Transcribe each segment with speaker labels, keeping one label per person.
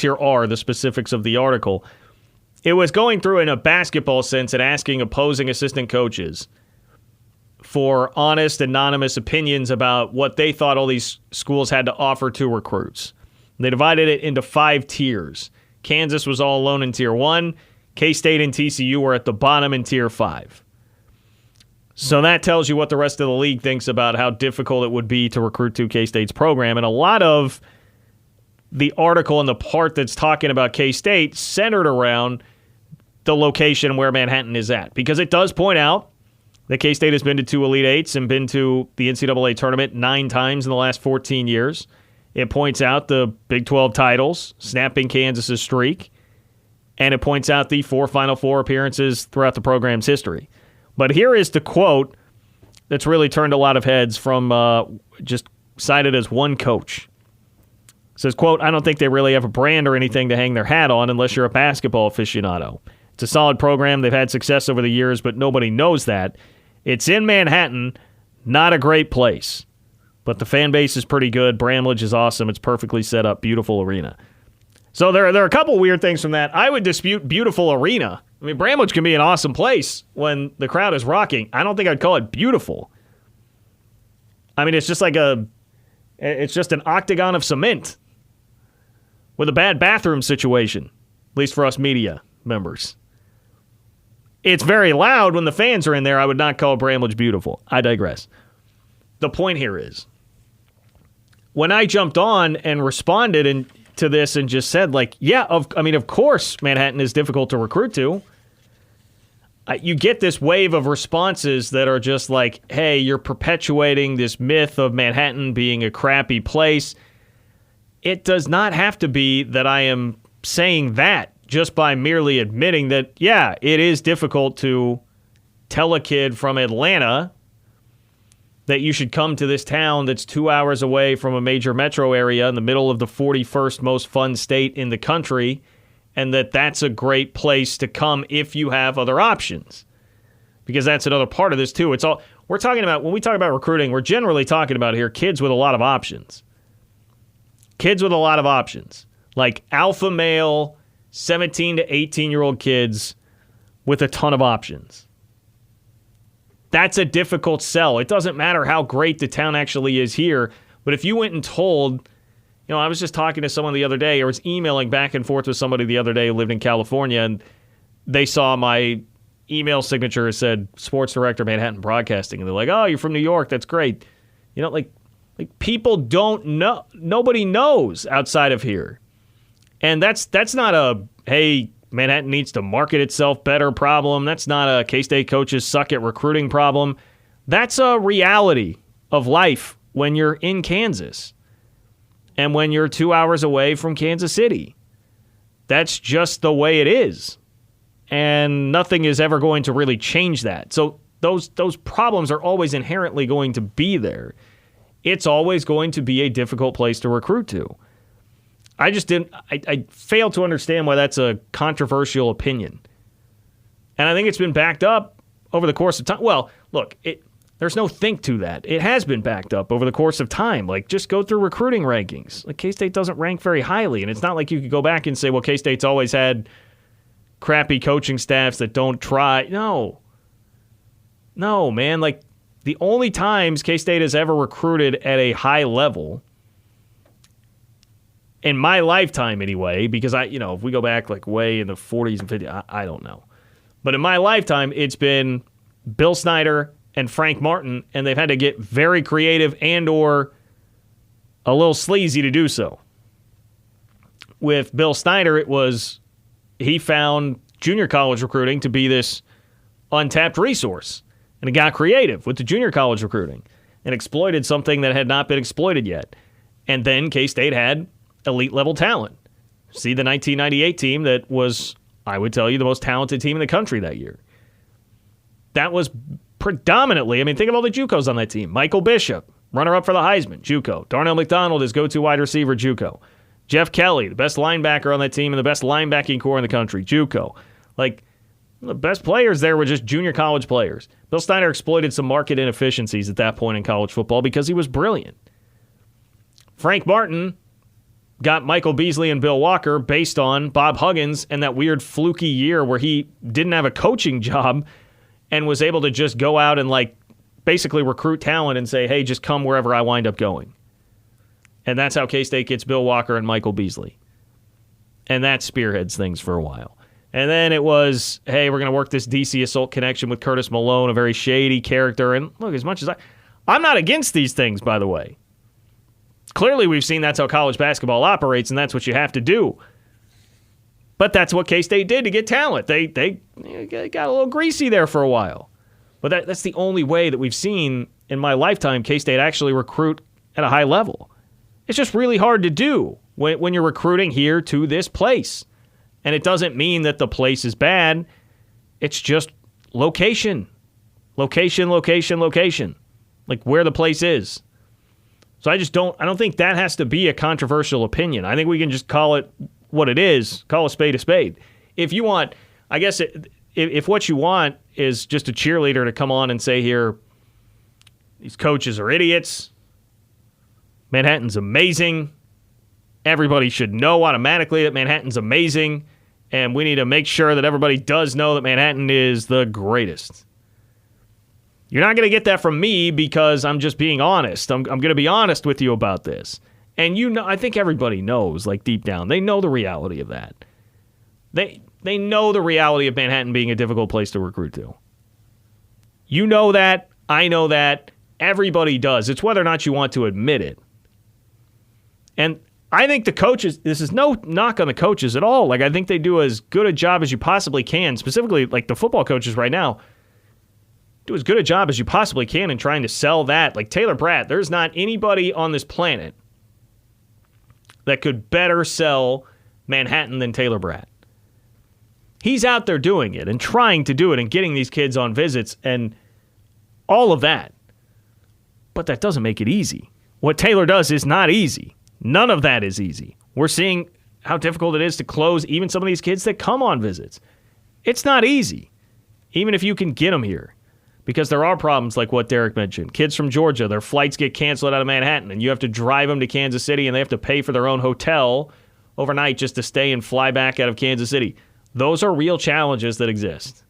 Speaker 1: here are the specifics of the article. It was going through in a basketball sense and asking opposing assistant coaches for honest, anonymous opinions about what they thought all these schools had to offer to recruits. They divided it into 5 tiers. Kansas was all alone in Tier 1. K-State and TCU were at the bottom in Tier 5. So that tells you what the rest of the league thinks about how difficult it would be to recruit to K-State's program. And a lot of the article and the part that's talking about K-State centered around the location where Manhattan is at. Because it does point out that K-State has been to 2 Elite Eights and been to the NCAA tournament 9 times in the last 14 years. It points out the Big 12 titles, snapping Kansas's streak. And it points out the 4 Final Four appearances throughout the program's history. But here is the quote that's really turned a lot of heads from just cited as one coach. It says, quote, "I don't think they really have a brand or anything to hang their hat on unless you're a basketball aficionado. It's a solid program. They've had success over the years, but nobody knows that. It's in Manhattan, not a great place. But the fan base is pretty good. Bramlage is awesome. It's perfectly set up. Beautiful arena." So there are a couple weird things from that. I would dispute beautiful arena. I mean, Bramlage can be an awesome place when the crowd is rocking. I don't think I'd call it beautiful. I mean, it's just an octagon of cement with a bad bathroom situation, at least for us media members. It's very loud when the fans are in there. I would not call Bramlage beautiful. I digress. The point here is, when I jumped on and responded to this and just said, like, yeah, of course Manhattan is difficult to recruit to, you get this wave of responses that are just like, hey, you're perpetuating this myth of Manhattan being a crappy place. It does not have to be that I am saying that just by merely admitting that, yeah, it is difficult to tell a kid from Atlanta that you should come to this town that's 2 hours away from a major metro area in the middle of the 41st most fun state in the country, and that's a great place to come if you have other options. Because that's another part of this too. It's all we're talking about when we talk about recruiting, we're generally talking about here kids with a lot of options. Kids with a lot of options. Like alpha male, 17 to 18-year-old kids with a ton of options. That's a difficult sell. It doesn't matter how great the town actually is here, but if you went and told, I was just talking to someone the other day, or was emailing back and forth with somebody the other day who lived in California, and they saw my email signature said Sports Director, Manhattan Broadcasting, and they're like, "Oh, you're from New York. That's great." Like people don't know. Nobody knows outside of here, and that's not a hey, Manhattan needs to market itself better problem. That's not a K-State coaches suck at recruiting problem. That's a reality of life when you're in Kansas and when you're 2 hours away from Kansas City. That's just the way it is. And nothing is ever going to really change that. So those problems are always inherently going to be there. It's always going to be a difficult place to recruit to. I fail to understand why that's a controversial opinion. And I think it's been backed up over the course of time. Well, look, there's no think to that. It has been backed up over the course of time. Like, just go through recruiting rankings. Like, K-State doesn't rank very highly. And it's not like you could go back and say, well, K-State's always had crappy coaching staffs that don't try. No, man. Like, the only times K-State has ever recruited at a high level, in my lifetime anyway, because if we go back like way in the 40s and 50s, I don't know. But in my lifetime, it's been Bill Snyder and Frank Martin, and they've had to get very creative and or a little sleazy to do so. With Bill Snyder, he found junior college recruiting to be this untapped resource, and he got creative with the junior college recruiting and exploited something that had not been exploited yet. And then K-State had elite level talent. See the 1998 team that was, I would tell you, the most talented team in the country that year. That was predominantly, think of all the JUCOs on that team. Michael Bishop, runner-up for the Heisman, JUCO. Darnell McDonald is go-to wide receiver, JUCO. Jeff Kelly, the best linebacker on that team and the best linebacking core in the country, JUCO. Like, the best players there were just junior college players. Bill Snyder exploited some market inefficiencies at that point in college football because he was brilliant. Frank Martin got Michael Beasley and Bill Walker based on Bob Huggins and that weird fluky year where he didn't have a coaching job and was able to just go out and like basically recruit talent and say, hey, just come wherever I wind up going. And that's how K-State gets Bill Walker and Michael Beasley. And that spearheads things for a while. And then it was, hey, we're going to work this DC Assault connection with Curtis Malone, a very shady character. And look, as much as I'm not against these things, by the way. Clearly, we've seen that's how college basketball operates, and that's what you have to do. But that's what K-State did to get talent. They got a little greasy there for a while. But that's the only way that we've seen in my lifetime K-State actually recruit at a high level. It's just really hard to do when you're recruiting here to this place. And it doesn't mean that the place is bad. It's just location. Location, location, location. Like where the place is. So I don't think that has to be a controversial opinion. I think we can just call it what it is, call a spade a spade. If you want, I guess if what you want is just a cheerleader to come on and say here, these coaches are idiots, Manhattan's amazing, everybody should know automatically that Manhattan's amazing, and we need to make sure that everybody does know that Manhattan is the greatest. You're not going to get that from me because I'm just being honest. I'm going to be honest with you about this. And I think everybody knows, like deep down, they know the reality of that. They know the reality of Manhattan being a difficult place to recruit to. You know that. I know that. Everybody does. It's whether or not you want to admit it. And I think the coaches, this is no knock on the coaches at all. Like, I think they do as good a job as you possibly can, specifically like the football coaches right now. Do as good a job as you possibly can in trying to sell that. Like Taylor Bratt, there's not anybody on this planet that could better sell Manhattan than Taylor Bratt. He's out there doing it and trying to do it and getting these kids on visits and all of that. But that doesn't make it easy. What Taylor does is not easy. None of that is easy. We're seeing how difficult it is to close even some of these kids that come on visits. It's not easy, even if you can get them here. Because there are problems like what Derek mentioned. Kids from Georgia, their flights get canceled out of Manhattan, and you have to drive them to Kansas City, and they have to pay for their own hotel overnight just to stay and fly back out of Kansas City. Those are real challenges that exist.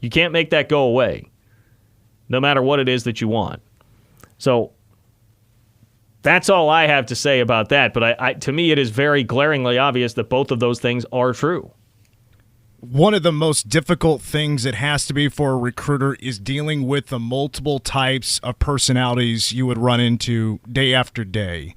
Speaker 1: You can't make that go away, no matter what it is that you want. So that's all I have to say about that. But to me, it is very glaringly obvious that both of those things are true.
Speaker 2: One of the most difficult things it has to be for a recruiter is dealing with the multiple types of personalities you would run into day after day,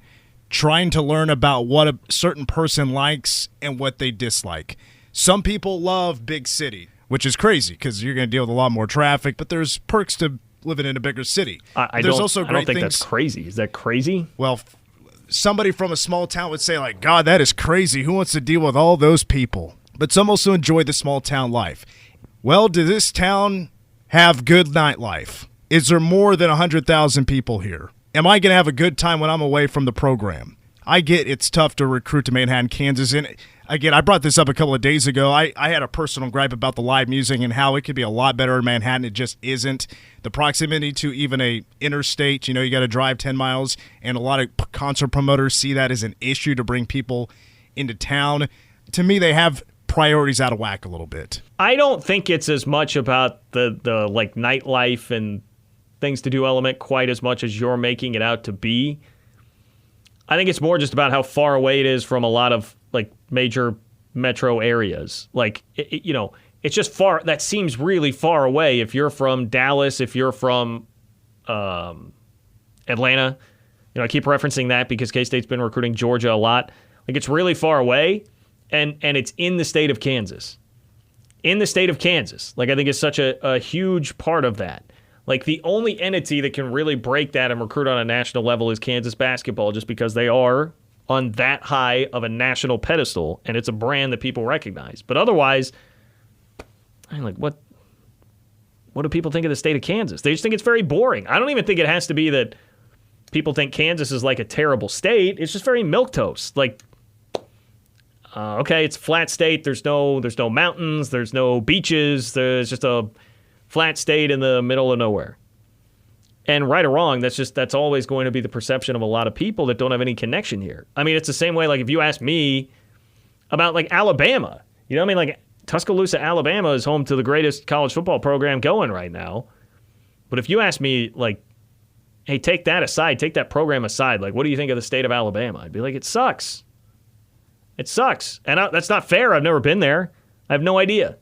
Speaker 2: trying to learn about what a certain person likes and what they dislike. Some people love big city, which is crazy because you're going to deal with a lot more traffic, but there's perks to living in a bigger city.
Speaker 1: I don't think that's crazy. Is that crazy?
Speaker 2: Well, somebody from a small town would say, like, God, that is crazy. Who wants to deal with all those people? But some also enjoy the small town life. Well, does this town have good nightlife? Is there more than 100,000 people here? Am I going to have a good time when I'm away from the program? I get it's tough to recruit to Manhattan, Kansas. And again, I brought this up a couple of days ago. I had a personal gripe about the live music and how it could be a lot better in Manhattan. It just isn't. The proximity to even a interstate, you got to drive 10 miles, and a lot of concert promoters see that as an issue to bring people into town. To me, they have priorities out of whack a little bit.
Speaker 1: I don't think it's as much about the like nightlife and things to do element quite as much as you're making it out to be. I think it's more just about how far away it is from a lot of like major metro areas. Like, it's just far. That seems really far away if you're from Dallas, if you're from Atlanta. I keep referencing that because K-State's been recruiting Georgia a lot. Like, it's really far away. And it's in the state of Kansas. In the state of Kansas. Like, I think it's such a huge part of that. Like, the only entity that can really break that and recruit on a national level is Kansas basketball, just because they are on that high of a national pedestal, and it's a brand that people recognize. But otherwise, what do people think of the state of Kansas? They just think it's very boring. I don't even think it has to be that people think Kansas is like a terrible state. It's just very milquetoast. Like, okay, it's a flat state. There's no mountains. There's no beaches. There's just a flat state in the middle of nowhere. And right or wrong, that's always going to be the perception of a lot of people that don't have any connection here. I mean, it's the same way, like, if you ask me about, like, Alabama, you know what I mean? Like, Tuscaloosa, Alabama is home to the greatest college football program going right now. But if you ask me, like, hey, take that aside, take that program aside, like, what do you think of the state of Alabama? I'd be like, it sucks. It sucks. And that's not fair. I've never been there. I have no idea.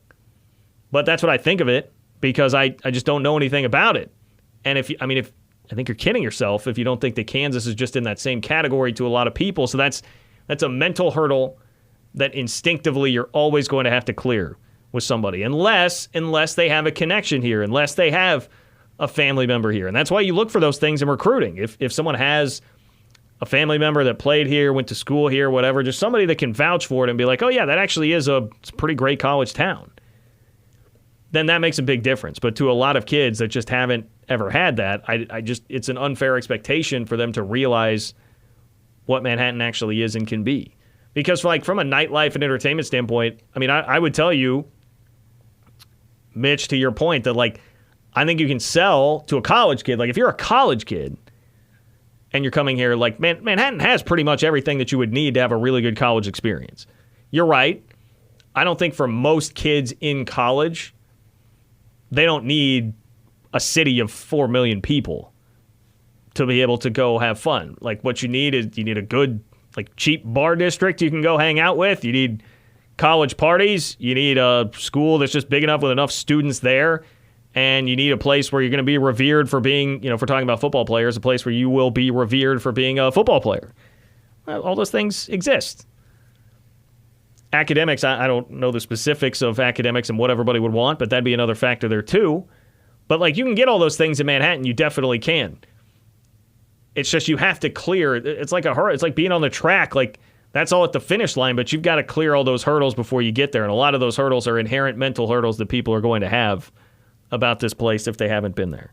Speaker 1: But that's what I think of it because I just don't know anything about it. And I think you're kidding yourself if you don't think that Kansas is just in that same category to a lot of people. So that's a mental hurdle that instinctively you're always going to have to clear with somebody, unless they have a connection here, unless they have a family member here. And that's why you look for those things in recruiting. If someone has a family member that played here, went to school here, whatever, just somebody that can vouch for it and be like, oh yeah, that actually is a pretty great college town, then that makes a big difference. But to a lot of kids that just haven't ever had that, it's an unfair expectation for them to realize what Manhattan actually is and can be. Because, like, from a nightlife and entertainment standpoint, I mean, I would tell you, Mitch, to your point, that, like, I think you can sell to a college kid. Like, if you're a college kid and you're coming here, like, Manhattan has pretty much everything that you would need to have a really good college experience. You're right. I don't think for most kids in college, they don't need a city of 4 million people to be able to go have fun. Like, what you need is you need a good, like, cheap bar district you can go hang out with. You need college parties. You need a school that's just big enough with enough students there. And you need a place where you're going to be revered for being, if we're talking about football players, a place where you will be revered for being a football player. Well, all those things exist. Academics, I don't know the specifics of academics and what everybody would want, but that'd be another factor there too. But, like, you can get all those things in Manhattan. You definitely can. It's just you have to clear. It's like it's like being on the track. Like, that's all at the finish line, but you've got to clear all those hurdles before you get there. And a lot of those hurdles are inherent mental hurdles that people are going to have about this place if they haven't been there.